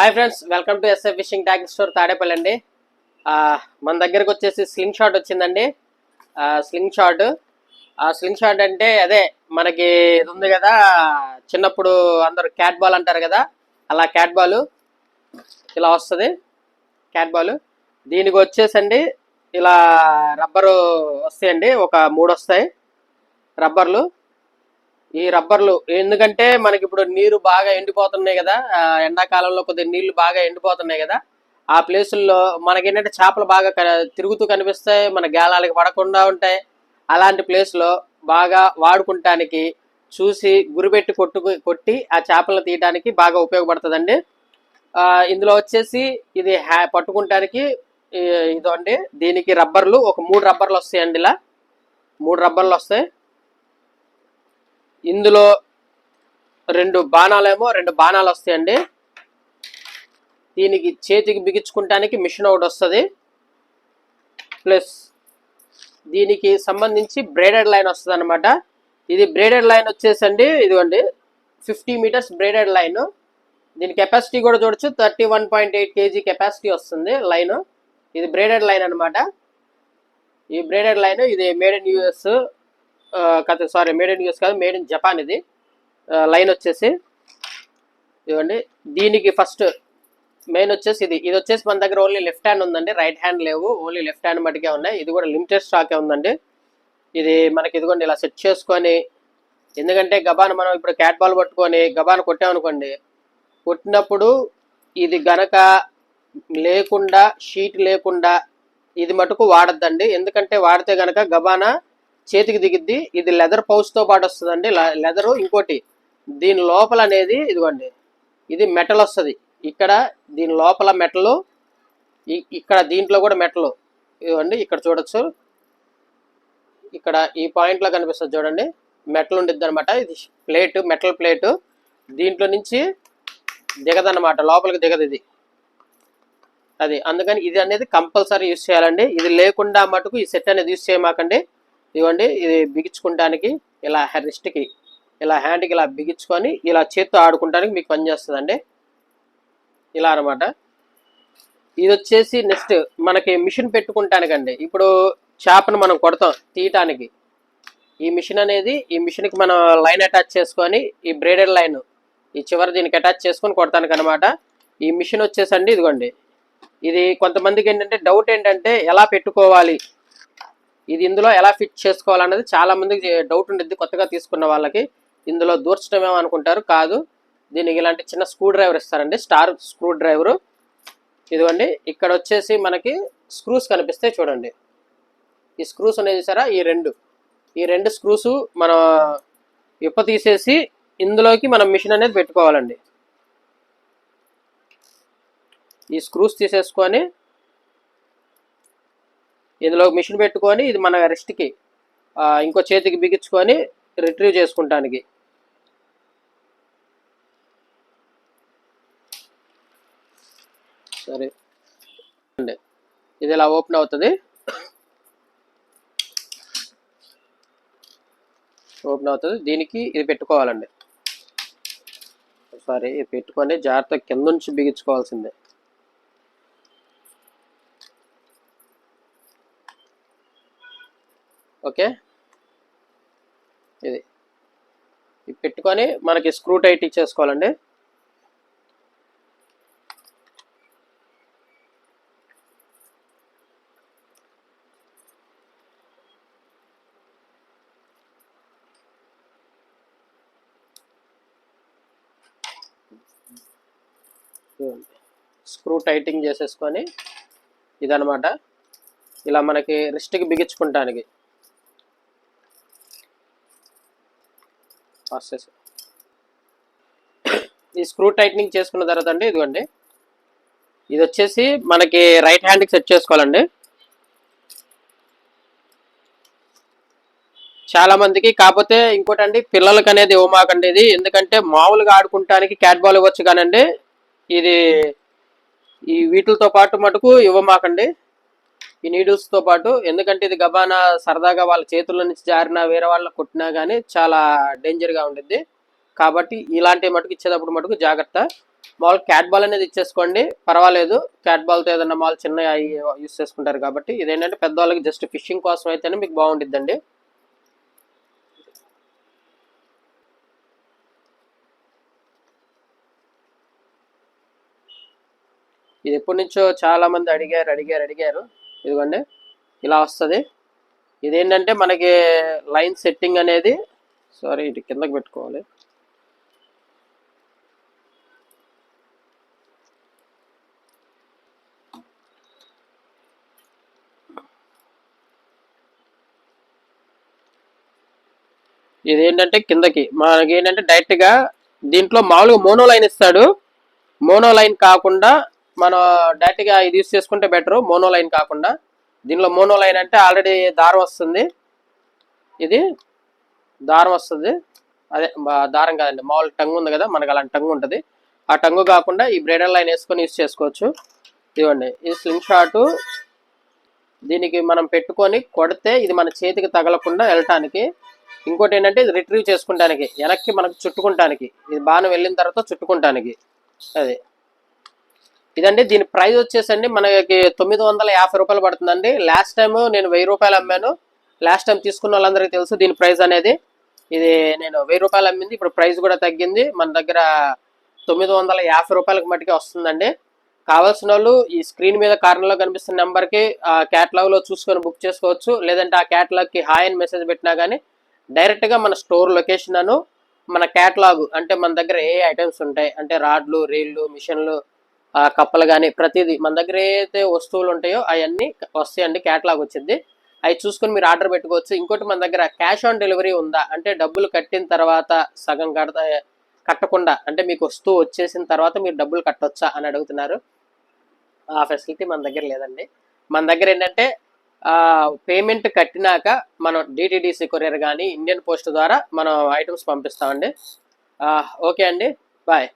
Hi friends, welcome to SF fishing tag store Tadepalli అండి. మన దగ్గరకు వచ్చేసి స్లింగ్ షాట్ వచ్చిందండి. స్లింగ్ షాట్ అంటే అదే మనకి ఇది ఉంది కదా, చిన్నప్పుడు అందరు క్యాట్ బాల్ అంటారు కదా, అలా క్యాట్ బాల్ ఇలా వస్తుంది. క్యాట్ బాల్ దీనికి వచ్చేసండి ఇలా రబ్బరు వస్తాయండి, ఒక 3 వస్తాయి రబ్బర్లు. ఈ రబ్బర్లు ఎందుకంటే మనకి ఇప్పుడు నీరు బాగా ఎండిపోతున్నాయి కదా, ఎండాకాలంలో కొద్దిగా నీళ్లు బాగా ఎండిపోతున్నాయి కదా, ఆ ప్లేసుల్లో మనకేంటంటే చేపలు బాగా తిరుగుతూ కనిపిస్తాయి, మన గాలాలకి పడకుండా ఉంటాయి. అలాంటి ప్లేస్లో బాగా వాడుకుంటానికి చూసి గురిపెట్టి కొట్టి ఆ చేపలను తీయడానికి బాగా ఉపయోగపడుతుందండి. ఇందులో వచ్చేసి ఇది పట్టుకుంటానికి ఇదండి. దీనికి రబ్బర్లు ఒక 3 రబ్బర్లు వస్తాయండి. ఇలా 3 రబ్బర్లు వస్తాయి. ఇందులో 2 బాణాలు వస్తాయండి. దీనికి చేతికి బిగించుకుంటానికి మిషన్ ఒకటి వస్తుంది. ప్లస్ దీనికి సంబంధించి బ్రేడెడ్ లైన్ వస్తుంది అనమాట. ఇది బ్రేడెడ్ లైన్ వచ్చేసండి ఇదిగోండి 50 మీటర్స్ బ్రేడెడ్ లైన్. దీని కెపాసిటీ కూడా చూడొచ్చు, 31.8 kg కెపాసిటీ వస్తుంది లైన్. ఇది బ్రేడెడ్ లైన్ అనమాట. ఈ బ్రేడెడ్ లైన్ ఇది made in US made in US కాదు, మేడ్ ఇన్ జపాన్. ఇది లైన్ వచ్చేసి ఇవ్వండి. దీనికి ఫస్ట్ మెయిన్ వచ్చేసి ఇది వచ్చేసి మన దగ్గర ఓన్లీ లెఫ్ట్ హ్యాండ్ ఉందండి, రైట్ హ్యాండ్ లేవు, ఓన్లీ లెఫ్ట్ హ్యాండ్ మటుకే ఉన్నాయి. ఇది కూడా లిమిటెడ్ స్టాకే ఉందండి. ఇది మనకి ఇదిగోండి ఇలా సెట్ చేసుకొని, ఎందుకంటే గబాన్ మనం ఇప్పుడు క్యాట్ బాల్ పట్టుకొని గబాన్ కొట్టామనుకోండి, కొట్టినప్పుడు ఇది గనక లేకుండా షీట్ లేకుండా ఇది మటుకు వాడద్దండి. ఎందుకంటే వాడితే గనక గబానా చేతికి దిగిద్ది. ఇది లెదర్ పౌచ్తో పాటు వస్తుందండి, లెదరు. ఇంకోటి దీని లోపల అనేది ఇదిగోండి, ఇది మెటల్ వస్తుంది. ఇక్కడ దీని లోపల మెటలు, ఇక్కడ దీంట్లో కూడా మెటలు ఇవ్వండి. ఇక్కడ చూడొచ్చు, ఇక్కడ ఈ పాయింట్లో కనిపిస్తుంది చూడండి, మెటల్ ఉండిద్ది అనమాట. ఇది ప్లేటు, మెటల్ ప్లేటు. దీంట్లో నుంచి దిగదన్నమాట, లోపలికి దిగదు ఇది. అది అందుకని ఇది అనేది కంపల్సరీ యూజ్ చేయాలండి. ఇది లేకుండా మటుకు ఈ సెట్ అనేది యూజ్ చేయమాకండి. ఇవ్వండి, ఇది బిగించుకుంటానికి ఇలా రిస్ట్కి ఇలా హ్యాండ్కి ఇలా బిగించుకొని ఇలా చేత్తో ఆడుకుంటానికి మీకు పనిచేస్తుందండి. ఇలా అనమాట. ఇది వచ్చేసి నెక్స్ట్ మనకి మిషన్ పెట్టుకుంటానికండి. ఇప్పుడు చేపను మనం కొడతాం తీయటానికి, ఈ మిషన్ అనేది, ఈ మిషన్కి మనం లైన్ అటాచ్ చేసుకొని ఈ బ్రేడెడ్ లైన్ ఈ చివరి దీనికి అటాచ్ చేసుకొని కొడతానికి అనమాట. ఈ మిషన్ వచ్చేసండి ఇదిగోండి. ఇది కొంతమందికి ఏంటంటే డౌట్ ఏంటంటే ఎలా పెట్టుకోవాలి, ఇది ఇందులో ఎలా ఫిట్ చేసుకోవాలన్నది చాలా మందికి డౌట్ ఉండిద్ది. కొత్తగా తీసుకున్న వాళ్ళకి ఇందులో దూర్చడమేమో అనుకుంటారు, కాదు. దీనికి ఇలాంటి చిన్న స్క్రూ డ్రైవర్ ఇస్తారండి, స్టార్ స్క్రూ డ్రైవరు. ఇదిగోండి, ఇక్కడ వచ్చేసి మనకి స్క్రూస్ కనిపిస్తాయి చూడండి. ఈ స్క్రూస్ అనేది చూసారా, ఈ రెండు స్క్రూస్ మనం ఇప్ప తీసేసి ఇందులోకి మనం మిషన్ అనేది పెట్టుకోవాలండి. ఈ స్క్రూస్ తీసేసుకొని ఇందులో మిషన్ పెట్టుకొని ఇది మన రెస్ట్కి ఇంకో చేతికి బిగించుకొని రిట్రీవ్ చేసుకుంటానికి. సరే అండి, ఇది ఇలా ఓపెన్ అవుతుంది. దీనికి ఇది పెట్టుకోవాలండి. ఇది పెట్టుకొని జాగ్రత్త కింద నుంచి బిగించుకోవాల్సిందే. ఓకే, ఇది పెట్టుకొని మనకి స్క్రూ టైట్ ఇచ్చేసుకోవాలండి. స్క్రూ టైటింగ్ చేసేసుకొని ఇదనమాట, ఇలా మనకి రిస్ట్కి బిగించుకుంటానికి ప్రాసెస్. ఈ స్క్రూ టైట్నింగ్ చేసుకున్న తర్వాత అండి ఇదిగోండి, ఇది వచ్చేసి మనకి రైట్ హ్యాండ్కి సెట్ చేసుకోవాలండి. చాలా మందికి, కాకపోతే ఇంకోటండి, పిల్లలకి అనేది ఇవ్వమాకండి ఇది. ఎందుకంటే మామూలుగా ఆడుకుంటానికి క్యాట్ బాల్ ఇవ్వచ్చు కానండి, ఇది ఈ వీటితో పాటు మటుకు ఇవ్వమాకండి, ఈ నీడిల్స్తో పాటు. ఎందుకంటే ఇది గబానా సరదాగా వాళ్ళ చేతుల్లో నుంచి జారినా వేరే వాళ్ళకి కొట్టినా కానీ చాలా డేంజర్గా ఉండిద్ది. కాబట్టి ఇలాంటి మటుకు ఇచ్చేటప్పుడు మటుకు జాగ్రత్త. మామూలు క్యాట్ బాల్ అనేది ఇచ్చేసుకోండి, పర్వాలేదు. క్యాట్ బాల్తో ఏదైనా మామూలు చిన్న యూస్ చేసుకుంటారు కాబట్టి, ఇదేంటంటే పెద్దవాళ్ళకి జస్ట్ ఫిషింగ్ కోసం అయితేనే మీకు బాగుంటుందండి. ఇది ఎప్పటి నుంచో చాలా మంది అడిగారు. ఇదిగోండి ఇలా వస్తుంది. ఇదేంటంటే మనకి లైన్ సెట్టింగ్ అనేది, సారీ ఇటు కిందకి పెట్టుకోవాలి. ఇదేంటంటే కిందకి మనకి ఏంటంటే డైరెక్ట్ గా దీంట్లో మామూలుగా మోనో లైన్ ఇస్తాడు. మోనో లైన్ కాకుండా మనం డైరెక్ట్ గా ఇది యూస్ చేసుకుంటే బెటర్. మోనో లైన్ కాకుండా దీనిలో మోనో లైన్ అంటే ఆల్రెడీ దారం వస్తుంది. ఇది దారం వస్తుంది, అదే దారం కాదండి, మామూలు టంగ్ ఉంది కదా మనకు, అలాంటి టంగ్ ఉంటుంది. ఆ టంగు కాకుండా ఈ బ్రైడల్ లైన్ వేసుకొని యూస్ చేసుకోవచ్చు. ఇదిగోండి ఇది స్లింగ్ షాట్. దీనికి మనం పెట్టుకొని కొడితే ఇది మన చేతికి తగలకుండా వెళ్ళటానికి. ఇంకోటి ఏంటంటే ఇది రిట్రీవ్ చేసుకుంటానికి, వెనక్కి మనకు చుట్టుకుంటానికి, ఇది బాగా వెళ్ళిన తర్వాత చుట్టుకుంటానికి. అది ఇదండి. దీని ప్రైస్ వచ్చేసండి మనకి 950 రూపాయలు పడుతుందండి. లాస్ట్ టైం నేను 1000 రూపాయలు అమ్మాను. లాస్ట్ టైం తీసుకున్న వాళ్ళందరికీ తెలుసు దీని ప్రైస్ అనేది. ఇది నేను 1000 రూపాయలు అమ్మింది, ఇప్పుడు ప్రైస్ కూడా తగ్గింది. మన దగ్గర 950 రూపాయలకు మట్టుకే వస్తుందండి. కావాల్సిన వాళ్ళు ఈ స్క్రీన్ మీద కార్నర్లో కనిపిస్తున్న నెంబర్కి క్యాటలాగ్ లో చూసుకొని బుక్ చేసుకోవచ్చు. లేదంటే ఆ క్యాటలాగ్ కి హాయ్ అని మెసేజ్ పెట్టినా కానీ డైరెక్ట్ గా మన స్టోర్ లొకేషన్ అను మన క్యాటలాగ్, అంటే మన దగ్గర ఏ ఐటమ్స్ ఉంటాయి అంటే రాడ్లు, రీళ్లు, మిషన్లు, కప్పలు కానీ ప్రతిదీ మన దగ్గర ఏదైతే వస్తువులు ఉంటాయో అవన్నీ వస్తాయండి. క్యాటలాగ్ వచ్చింది, అవి చూసుకొని మీరు ఆర్డర్ పెట్టుకోవచ్చు. ఇంకోటి మన దగ్గర క్యాష్ ఆన్ డెలివరీ ఉందా అంటే డబ్బులు కట్టిన తర్వాత సగం కట్టకుండా, అంటే మీకు వస్తువు వచ్చేసిన తర్వాత మీరు డబ్బులు కట్టొచ్చా అని అడుగుతున్నారు. ఆ ఫెసిలిటీ మన దగ్గర లేదండి. మన దగ్గర ఏంటంటే పేమెంట్ కట్టినాక మనం డిటిడిసి కొరియర్ కానీ ఇండియన్ పోస్ట్ ద్వారా మనం ఐటమ్స్ పంపిస్తామండి. ఓకే అండి, బాయ్.